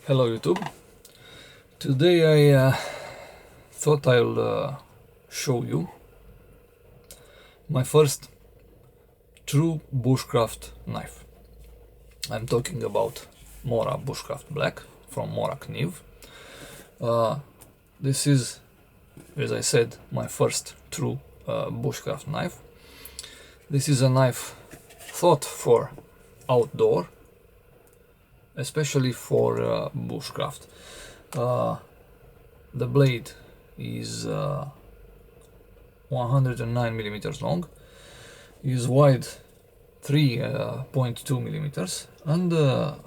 Hello YouTube. Today I thought I'll show you my first true bushcraft knife. I'm talking about Mora Bushcraft Black from Mora Kniv. This is, as I said, my first true bushcraft knife. This is a knife thought for outdoor, especially for bushcraft. The blade is 109 millimeters long, is wide 3.2 millimeters, and the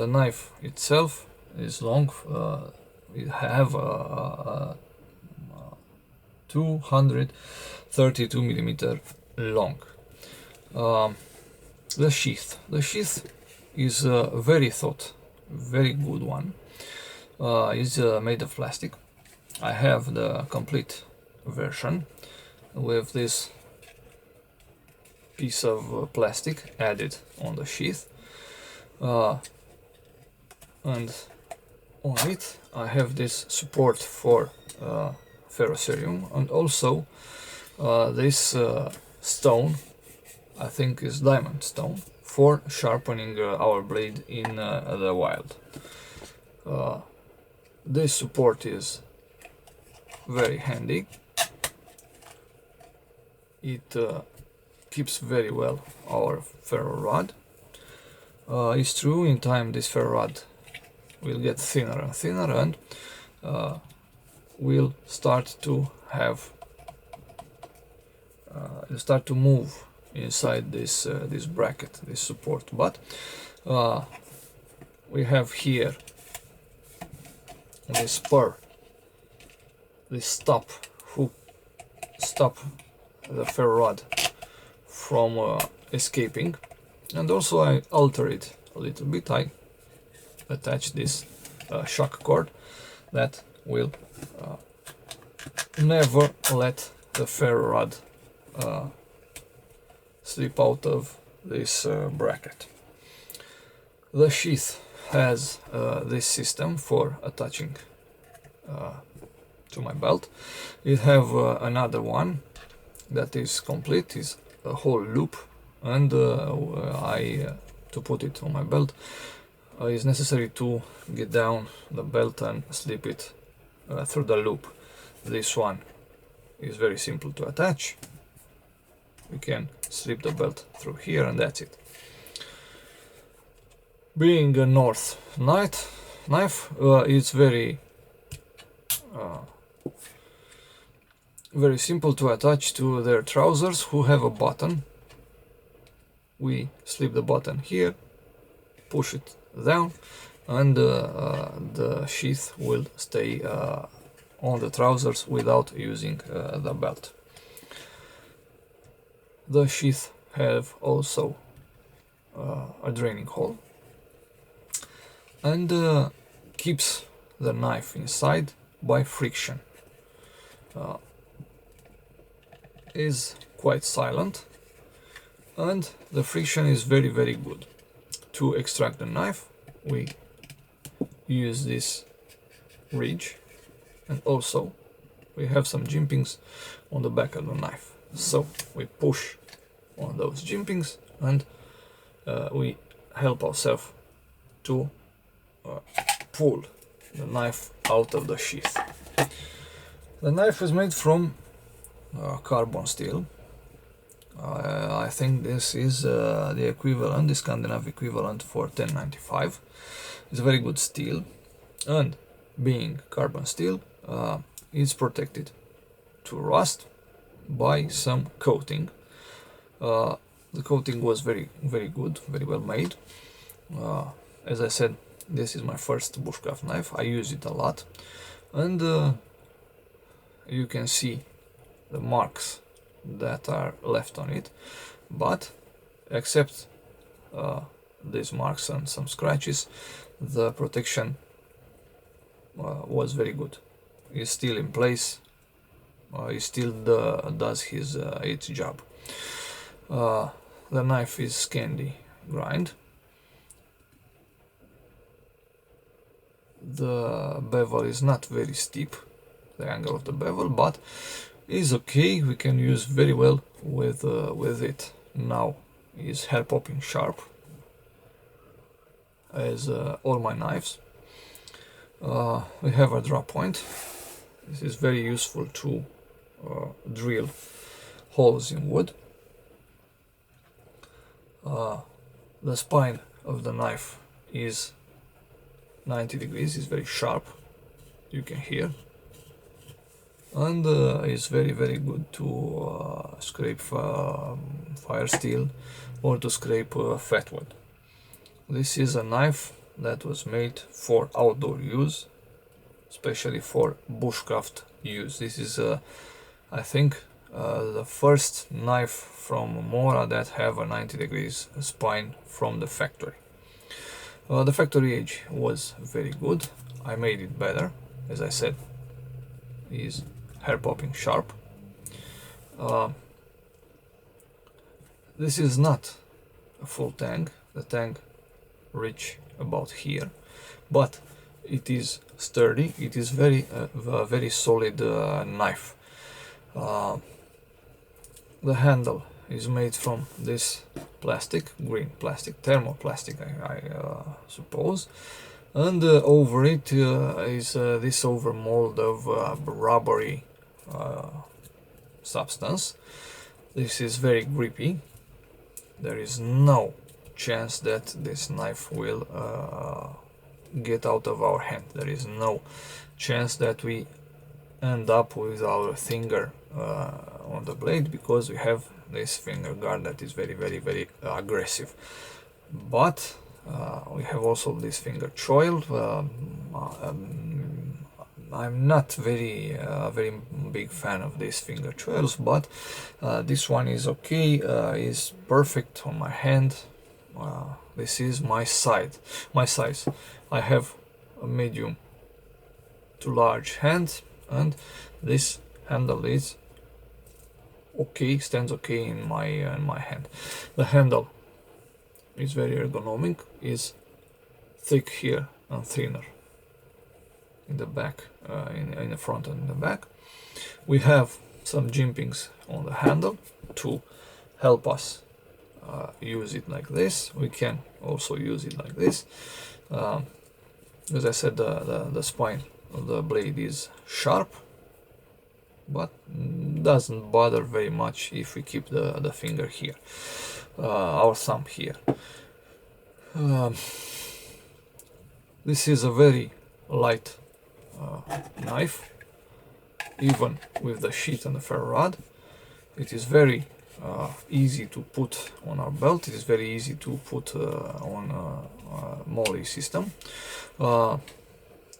knife itself is long. It have 232 millimeter long. The sheath is very good one. Is made of plastic. I have the complete version with this piece of plastic added on the sheath, and on it I have this support for ferrocerium, and also this stone, I think is diamond stone, for sharpening our blade in the wild. This support is very handy. It keeps very well our ferro rod. It's true, in time this ferro rod will get thinner and thinner, and will start to have start to move inside this this bracket, this support. But we have here this spur, this stop the ferro rod from escaping, and also I alter it a little bit. I attach this shock cord that will never let the ferro rod slip out of this bracket. The sheath has this system for attaching to my belt. It have another one that is complete, is a whole loop, and to put it on my belt is necessary to get down the belt and slip it through the loop. This one is very simple to attach. We can slip the belt through here, and that's it. Being a north knife, it's very simple to attach to their trousers, who have a button. We slip the button here, push it down, and the sheath will stay on the trousers without using the belt. The sheath have also a draining hole, and keeps the knife inside by friction. Is quite silent, and the friction is very good. To extract the knife, we use this ridge, and also we have some jimpings on the back of the knife, so we push on those jimpings, and we help ourselves to pull the knife out of the sheath. The knife is made from carbon steel. I think this is the equivalent, the Scandinavian equivalent for 1095. It's a very good steel, and being carbon steel, it's protected to rust by some coating. The coating was very good, very well made. As I said, this is my first bushcraft knife. I use it a lot, and you can see the marks that are left on it, but except these marks and some scratches, the protection was very good. It's still in place. It still does its job. The knife is candy grind. The bevel is not very steep, the angle of the bevel, but is okay. We can use very well with it. Now is hair popping sharp, as all my knives. We have a draw point. This is very useful to drill holes in wood. The spine of the knife is 90 degrees, is very sharp, you can hear, and is very good to scrape fire steel or to scrape fat wood. This is a knife that was made for outdoor use, especially for bushcraft use. This is I think the first knife from Mora that have a 90 degrees spine from the factory. The factory edge was very good. I made it better, as I said, is hair popping sharp. This is not a full tang. The tang reach about here, but it is sturdy. It is very solid knife. The handle is made from this plastic, green plastic, thermoplastic, I suppose, and over it is this overmold of rubbery substance. This is very grippy. There is no chance that this knife will get out of our hand. There is no chance that we end up with our finger on the blade, because we have this finger guard that is very aggressive. But we have also this finger choil. I'm not very big fan of these finger choils, but this one is okay, is perfect on my hand. This is my size. I have a medium to large hand, and this handle is okay, stands okay in my hand. The handle is very ergonomic, is thick here and thinner in the back, in the front and in the back. We have some jimpings on the handle to help us use it like this. We can also use it like this. As I said, the spine of the blade is sharp, but doesn't bother very much if we keep the finger here, our thumb here. This is a very light knife, even with the sheath and the ferro rod. It is very easy to put on our belt. It is very easy to put on a molly system.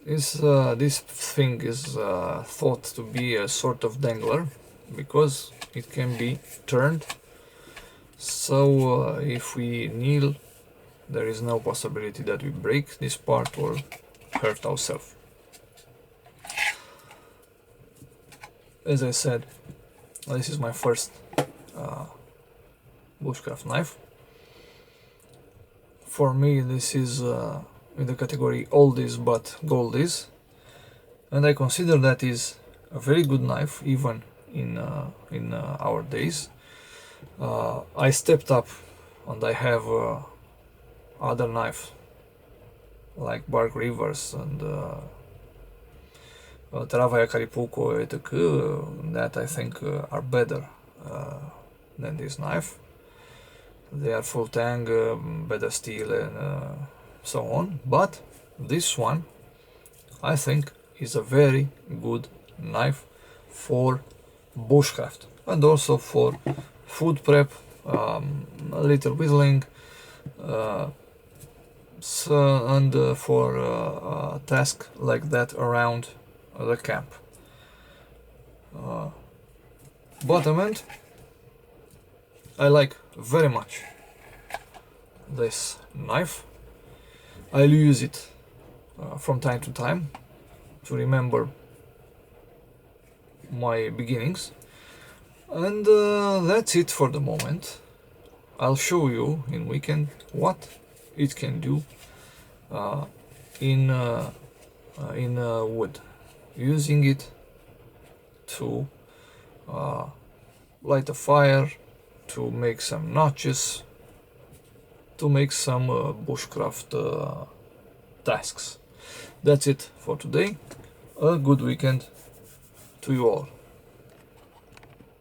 This thing is thought to be a sort of dangler, because it can be turned, so if we kneel, there is no possibility that we break this part or hurt ourselves. As I said, this is my first bushcraft knife. For me, this is in the category oldies but goldies, and I consider that is a very good knife even in our days. I stepped up and I have other knives like Bark Rivers and Travaia Caripuco etc. that I think are better than this knife. They are full tang, better steel and so on, but this one I think is a very good knife for bushcraft and also for food prep, a little whittling, and for a task like that around the camp. Bottom end, I like very much this knife. I'll use it from time to time to remember my beginnings, and that's it for the moment. I'll show you in weekend what it can do in in wood, using it to light a fire, to make some notches, to make some bushcraft tasks. That's it for today. A good weekend to you all.